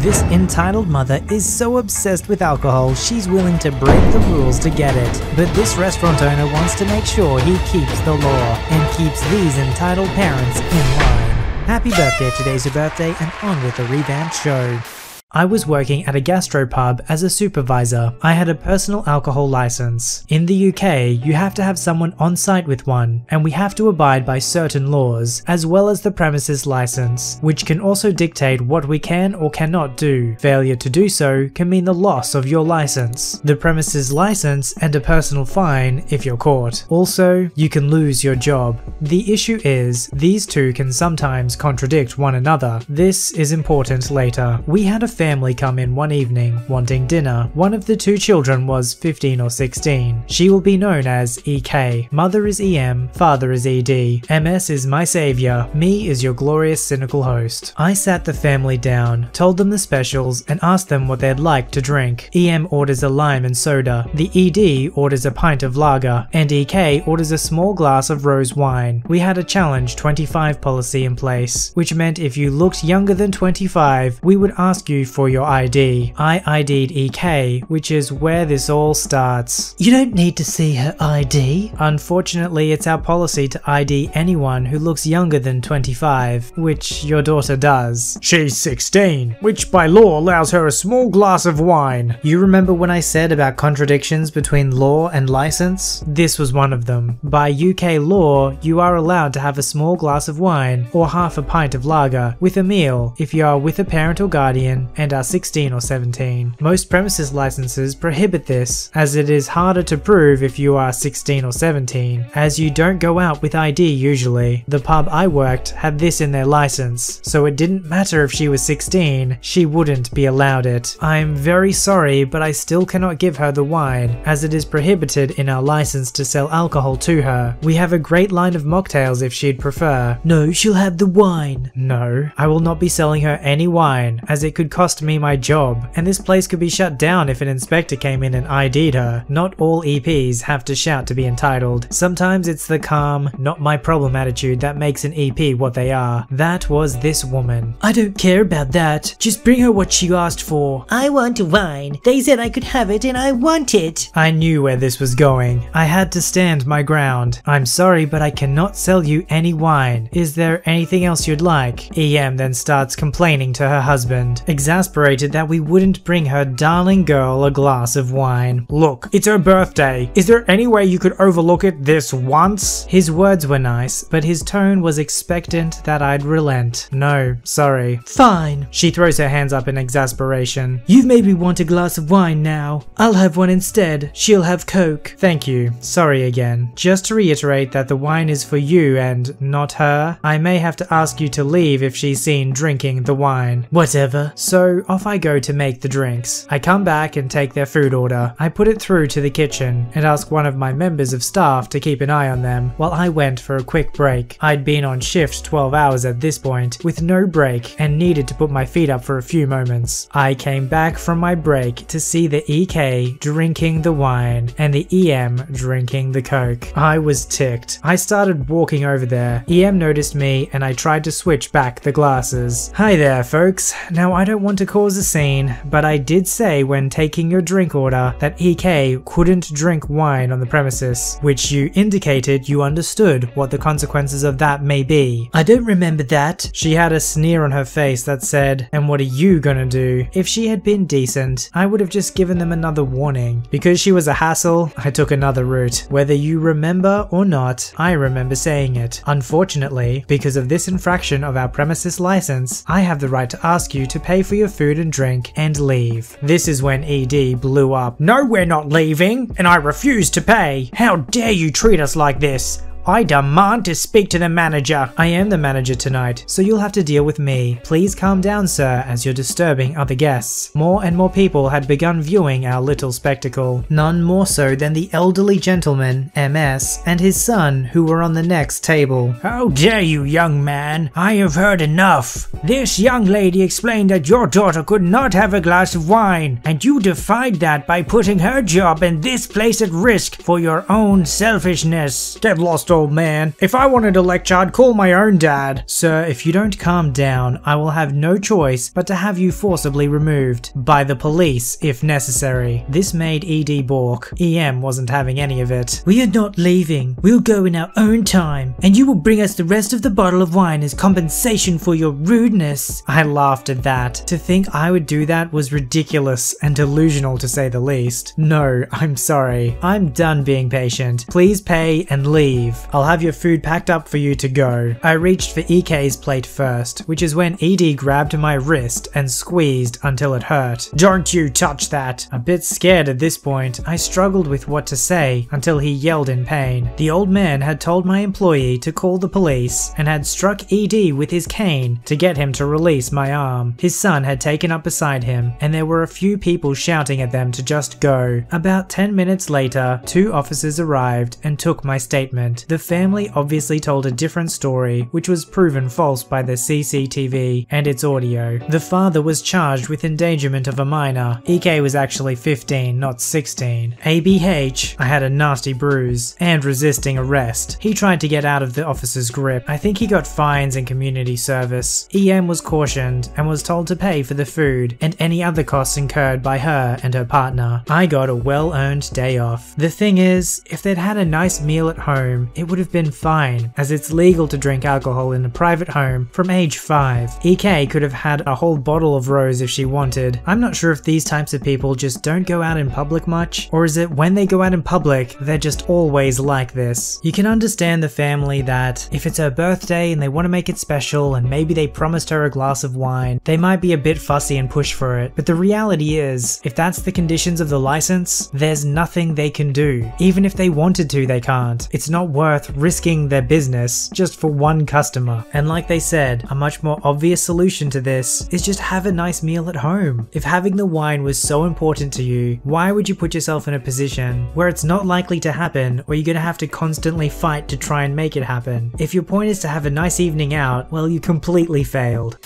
This entitled mother is so obsessed with alcohol, she's willing to break the rules to get it. But this restaurant owner wants to make sure he keeps the law and keeps these entitled parents in line. Happy birthday if today's your birthday, and on with the revamped show. I was working at a gastropub as a supervisor. I had a personal alcohol license. In the UK, you have to have someone on site with one, and we have to abide by certain laws, as well as the premises license, which can also dictate what we can or cannot do. Failure to do so can mean the loss of your license, the premises license, and a personal fine if you're caught. Also, you can lose your job. The issue is, these two can sometimes contradict one another. This is important later. We had a family come in one evening wanting dinner. One of the two children was 15 or 16. She will be known as EK. Mother is EM, father is ED. MS is my savior, me is your glorious cynical host. I sat the family down, told them the specials, and asked them what they'd like to drink. EM orders a lime and soda, the ED orders a pint of lager, and EK orders a small glass of rose wine. We had a challenge 25 policy in place, which meant if you looked younger than 25, we would ask you for your ID. I ID'd EK, which is where this all starts. You don't need to see her ID. Unfortunately, it's our policy to ID anyone who looks younger than 25, which your daughter does. She's 16, which by law allows her a small glass of wine. You remember when I said about contradictions between law and license? This was one of them. By UK law, you are allowed to have a small glass of wine or half a pint of lager with a meal if you are with a parent or guardian and are 16 or 17. Most premises licenses prohibit this, as it is harder to prove if you are 16 or 17, as you don't go out with ID usually. The pub I worked had this in their license, so it didn't matter if she was 16, she wouldn't be allowed it. I'm very sorry, but I still cannot give her the wine, as it is prohibited in our license to sell alcohol to her. We have a great line of mocktails if she'd prefer. No, she'll have the wine. No, I will not be selling her any wine, as it could cost me my job, and this place could be shut down if an inspector came in and ID'd her. Not all EPs have to shout to be entitled. Sometimes it's the calm, not my problem attitude that makes an EP what they are. That was this woman. I don't care about that. Just bring her what she asked for. I want wine. They said I could have it and I want it. I knew where this was going. I had to stand my ground. I'm sorry, but I cannot sell you any wine. Is there anything else you'd like? EM then starts complaining to her husband, exasperated that we wouldn't bring her darling girl a glass of wine. Look, it's her birthday. Is there any way you could overlook it this once? His words were nice, but his tone was expectant that I'd relent. No, sorry. Fine. She throws her hands up in exasperation. You've made me want a glass of wine now. I'll have one instead. She'll have Coke. Thank you. Sorry again. Just to reiterate that the wine is for you and not her, I may have to ask you to leave if she's seen drinking the wine. Whatever. So off I go to make the drinks. I come back and take their food order. I put it through to the kitchen and ask one of my members of staff to keep an eye on them while I went for a quick break. I'd been on shift 12 hours at this point with no break and needed to put my feet up for a few moments. I came back from my break to see the EK drinking the wine and the EM drinking the Coke. I was ticked. I started walking over there. EM noticed me and I tried to switch back the glasses. Hi there folks. Now I don't want to cause a scene, but I did say when taking your drink order that EK couldn't drink wine on the premises, which you indicated you understood what the consequences of that may be. I don't remember that. She had a sneer on her face that said, and what are you gonna do? If she had been decent, I would have just given them another warning. Because she was a hassle, I took another route. Whether you remember or not, I remember saying it. Unfortunately, because of this infraction of our premises license, I have the right to ask you to pay for your food and drink and leave. This is when ED blew up. No, we're not leaving, and I refuse to pay. How dare you treat us like this? I demand to speak to the manager. I am the manager tonight, so you'll have to deal with me. Please calm down, sir, as you're disturbing other guests. More and more people had begun viewing our little spectacle. None more so than the elderly gentleman, MS, and his son, who were on the next table. How dare you, young man? I have heard enough. This young lady explained that your daughter could not have a glass of wine, and you defied that by putting her job and this place at risk for your own selfishness. They've lost old man. If I wanted a lecture, I'd call my own dad. Sir, if you don't calm down, I will have no choice but to have you forcibly removed. By the police, if necessary. This made ED balk. EM wasn't having any of it. We are not leaving. We'll go in our own time, and you will bring us the rest of the bottle of wine as compensation for your rudeness. I laughed at that. To think I would do that was ridiculous and delusional to say the least. No, I'm sorry. I'm done being patient. Please pay and leave. I'll have your food packed up for you to go. I reached for EK's plate first, which is when ED grabbed my wrist and squeezed until it hurt. Don't you touch that. A bit scared at this point, I struggled with what to say until he yelled in pain. The old man had told my employee to call the police and had struck ED with his cane to get him to release my arm. His son had taken up beside him, and there were a few people shouting at them to just go. About 10 minutes later, 2 officers arrived and took my statement. The family obviously told a different story, which was proven false by the CCTV and its audio. The father was charged with endangerment of a minor. EK was actually 15, not 16. ABH, I had a nasty bruise, and resisting arrest. He tried to get out of the officer's grip. I think he got fines and community service. EM was cautioned and was told to pay for the food and any other costs incurred by her and her partner. I got a well-earned day off. The thing is, if they'd had a nice meal at home, it would have been fine, as it's legal to drink alcohol in a private home from age 5. EK could have had a whole bottle of rose if she wanted. I'm not sure if these types of people just don't go out in public much, or is it when they go out in public, they're just always like this. You can understand the family that if it's her birthday and they want to make it special and maybe they promised her a glass of wine, they might be a bit fussy and push for it. But the reality is, if that's the conditions of the license, there's nothing they can do. Even if they wanted to, they can't. It's not worth risking their business just for one customer. And like they said, a much more obvious solution to this is just have a nice meal at home. If having the wine was so important to you, why would you put yourself in a position where it's not likely to happen, or you're gonna have to constantly fight to try and make it happen? If your point is to have a nice evening out, well, you completely failed.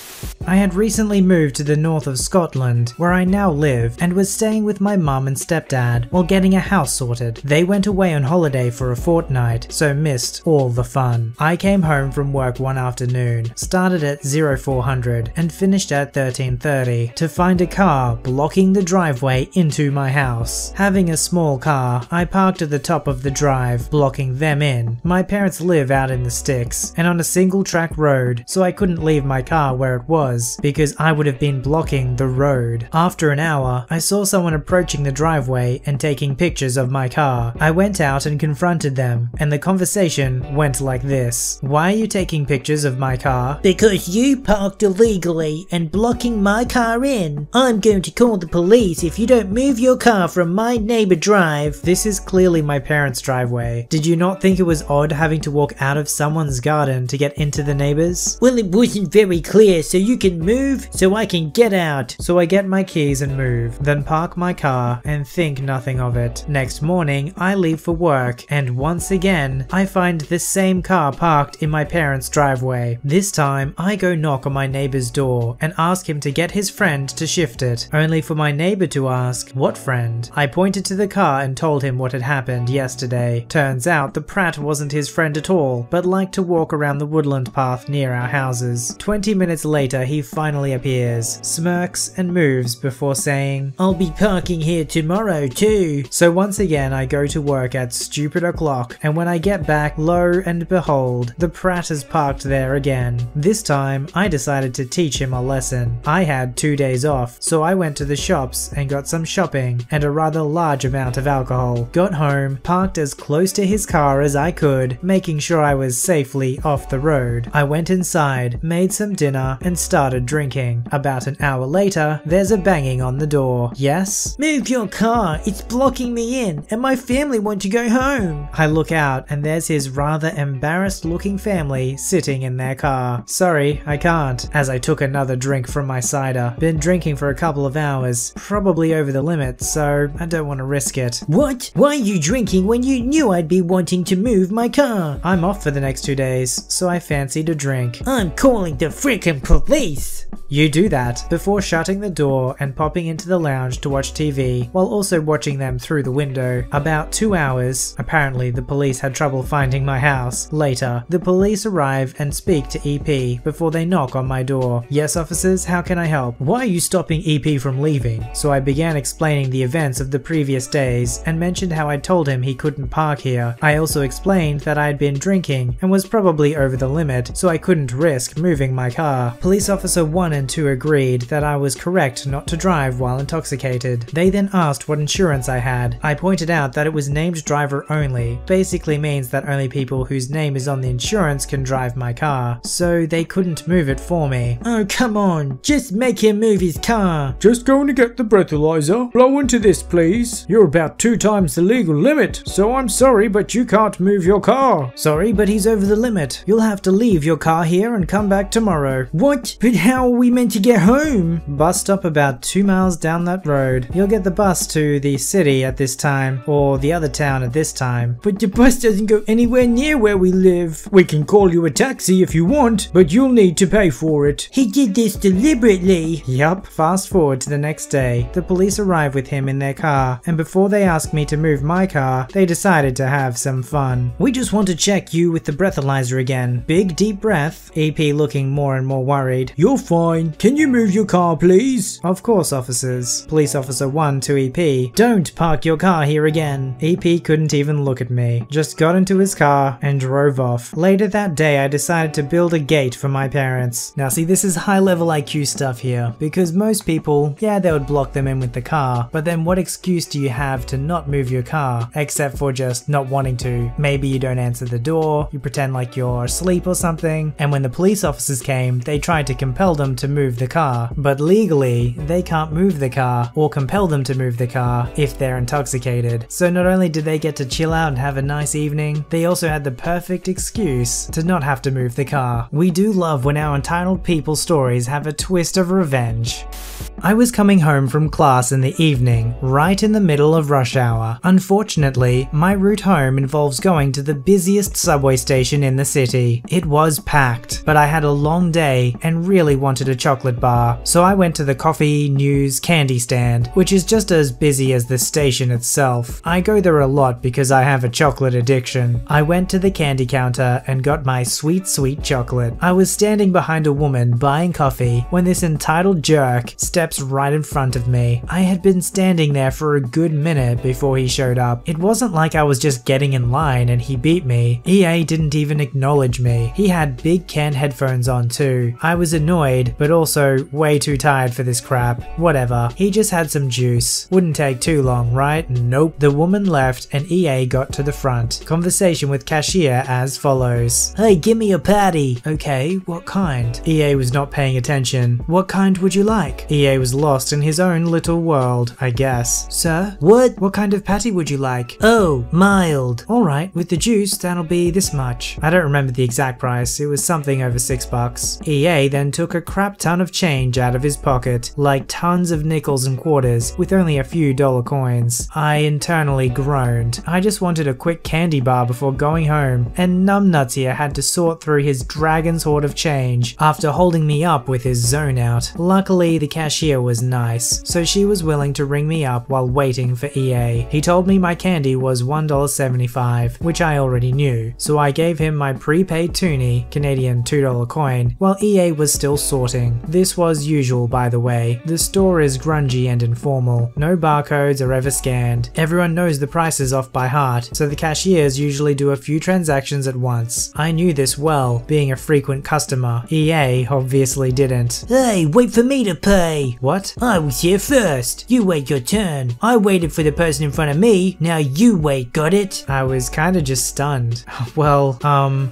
I had recently moved to the north of Scotland, where I now live, and was staying with my mum and stepdad while getting a house sorted. They went away on holiday for a fortnight, so missed all the fun. I came home from work one afternoon, started at 0400 and finished at 13:30 to find a car blocking the driveway into my house. Having a small car, I parked at the top of the drive, blocking them in. My parents live out in the sticks and on a single track road, so I couldn't leave my car where it was because I would have been blocking the road. After an hour, I saw someone approaching the driveway and taking pictures of my car. I went out and confronted them, and the conversation went like this. Why are you taking pictures of my car? Because you parked illegally and blocking my car in. I'm going to call the police if you don't move your car from my neighbor drive. This is clearly my parents' driveway. Did you not think it was odd having to walk out of someone's garden to get into the neighbor's? Well, it wasn't very clear, so you can move so I can get out. So I get my keys and move, then park my car and think nothing of it. Next morning, I leave for work, and once again, I find the same car parked in my parents' driveway. This time, I go knock on my neighbor's door and ask him to get his friend to shift it, only for my neighbor to ask, what friend? I pointed to the car and told him what had happened yesterday. Turns out the prat wasn't his friend at all, but liked to walk around the woodland path near our houses. 20 minutes later, he finally appears, smirks and moves before saying, I'll be parking here tomorrow too. So once again, I go to work at stupid o'clock, and when I get back, lo and behold, the prat is parked there again. This time, I decided to teach him a lesson. I had 2 days off, so I went to the shops and got some shopping and a rather large amount of alcohol. Got home, parked as close to his car as I could, making sure I was safely off the road. I went inside, made some dinner, and started drinking. About an hour later, there's a banging on the door. Yes? Move your car, it's blocking me in, and my family want to go home. I look out, and there's his rather embarrassed looking family sitting in their car. Sorry, I can't, as I took another drink from my cider. Been drinking for a couple of hours, probably over the limit, so I don't want to risk it. What? Why are you drinking when you knew I'd be wanting to move my car? I'm off for the next 2 days, so I fancied a drink. I'm calling the frickin' police! You do that before shutting the door and popping into the lounge to watch TV, while also watching them through the window. About 2 hours, apparently the police had trouble trouble finding my house. Later, the police arrive and speak to EP before they knock on my door. Yes, officers, how can I help? Why are you stopping EP from leaving? So I began explaining the events of the previous days and mentioned how I told him he couldn't park here. I also explained that I had been drinking and was probably over the limit, so I couldn't risk moving my car. Police officer 1 and 2 agreed that I was correct not to drive while intoxicated. They then asked what insurance I had. I pointed out that it was named driver only, basically means that only people whose name is on the insurance can drive my car, so they couldn't move it for me. Oh, come on, just make him move his car. Just going to get the breathalyzer. Blow into this, please. You're about 2 times the legal limit, so I'm sorry, but you can't move your car. Sorry, but he's over the limit. You'll have to leave your car here and come back tomorrow. What? But how are we meant to get home? Bus stop about 2 miles down that road. You'll get the bus to the city at this time, or the other town at this time. But the bus doesn't go anywhere near where we live. We can call you a taxi if you want, but you'll need to pay for it. He did this deliberately. Yup. Fast forward to the next day. The police arrive with him in their car, and before they ask me to move my car, they decided to have some fun. We just want to check you with the breathalyzer again. Big deep breath. EP looking more and more worried. You're fine. Can you move your car, please? Of course, officers. Police officer 1 to EP. Don't park your car here again. EP couldn't even look at me. Just got into his car and drove off. Later that day, I decided to build a gate for my parents. Now see, this is high level IQ stuff here, because most people, yeah, they would block them in with the car, but then what excuse do you have to not move your car, except for just not wanting to? Maybe you don't answer the door, you pretend like you're asleep or something, and when the police officers came, they tried to compel them to move the car, but legally, they can't move the car or compel them to move the car if they're intoxicated. So not only did they get to chill out and have a nice evening, they also had the perfect excuse to not have to move the car. We do love when our entitled people stories have a twist of revenge. I was coming home from class in the evening, right in the middle of rush hour. Unfortunately, my route home involves going to the busiest subway station in the city. It was packed, but I had a long day and really wanted a chocolate bar, so I went to the coffee, news, candy stand, which is just as busy as the station itself. I go there a lot because I have a chocolate addiction. I went to the candy counter and got my sweet, sweet chocolate. I was standing behind a woman buying coffee when this entitled jerk steps right in front of me. I had been standing there for a good minute before he showed up. It wasn't like I was just getting in line and he beat me. EA didn't even acknowledge me. He had big can headphones on too. I was annoyed, but also way too tired for this crap. Whatever. He just had some juice. Wouldn't take too long, right? Nope. The woman left and EA got to the front. Conversation with cashier as follows. Hey, give me a patty. Okay, what kind? EA was not paying attention. What kind would you like? EA was lost in his own little world, I guess. Sir? What kind of patty would you like? Oh, mild. Alright, with the juice, that'll be this much. I don't remember the exact price, it was something over $6. EA then took a crap ton of change out of his pocket, like tons of nickels and quarters, with only a few dollar coins. I internally groaned. I just wanted a quick candy bar before going home, and numbnuts here had to sort through his dragon's hoard of change after holding me up with his zone out. Luckily, the cashier was nice, so she was willing to ring me up while waiting for EA. He told me my candy was $1.75, which I already knew, so I gave him my prepaid toonie, Canadian $2 coin, while EA was still sorting. This was usual, by the way. The store is grungy and informal. No barcodes are ever scanned. Everyone knows the prices off by heart, so the cashiers usually do a few transactions at once. I knew this well, being a frequent customer. EA obviously didn't. Hey, wait for me to pay. What? I was here first. You wait your turn. I waited for the person in front of me. Now you wait, got it? I was kinda just stunned. Well,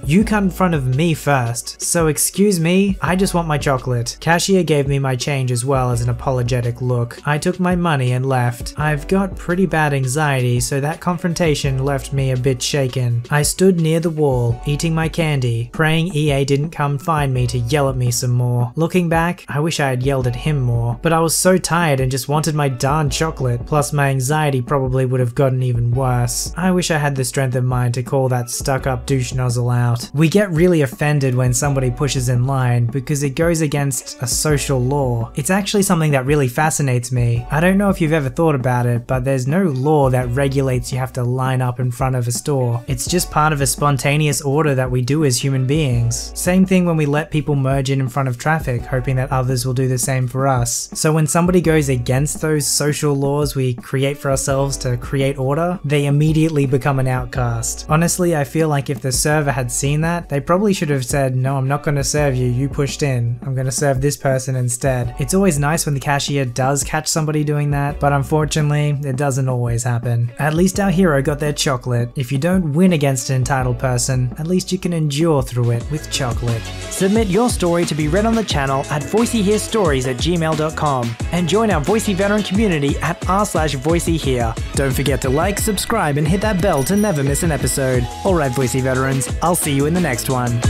you cut in front of me first. So excuse me, I just want my chocolate. Cashier gave me my change as well as an apologetic look. I took my money and left. I've got pretty bad anxiety, so that confrontation left me a bit shaken. I stood near the wall, eating my candy, praying EA didn't come find me to yell at me some more. Looking back, I wish I had yelled at him more, but I was so tired and just wanted my darn chocolate, plus my anxiety probably would have gotten even worse. I wish I had the strength of mind to call that stuck-up douche nozzle out. We get really offended when somebody pushes in line because it goes against a social law. It's actually something that really fascinates me. I don't know if you've ever thought about it, but there's no law that regulates you have to line up in front of a store. for. It's just part of a spontaneous order that we do as human beings. Same thing when we let people merge in front of traffic, hoping that others will do the same for us. So when somebody goes against those social laws we create for ourselves to create order, they immediately become an outcast. Honestly, I feel like if the server had seen that, they probably should have said, no, I'm not going to serve you, you pushed in. I'm going to serve this person instead. It's always nice when the cashier does catch somebody doing that, but unfortunately, it doesn't always happen. At least our hero got their chocolate. If you don't win against an entitled person, at least you can endure through it with chocolate. Submit your story to be read on the channel at VoiceyHereStories@gmail.com and join our Voicey veteran community at r/VoiceyHere. Don't forget to like, subscribe, and hit that bell to never miss an episode. Alright, Voicey veterans, I'll see you in the next one.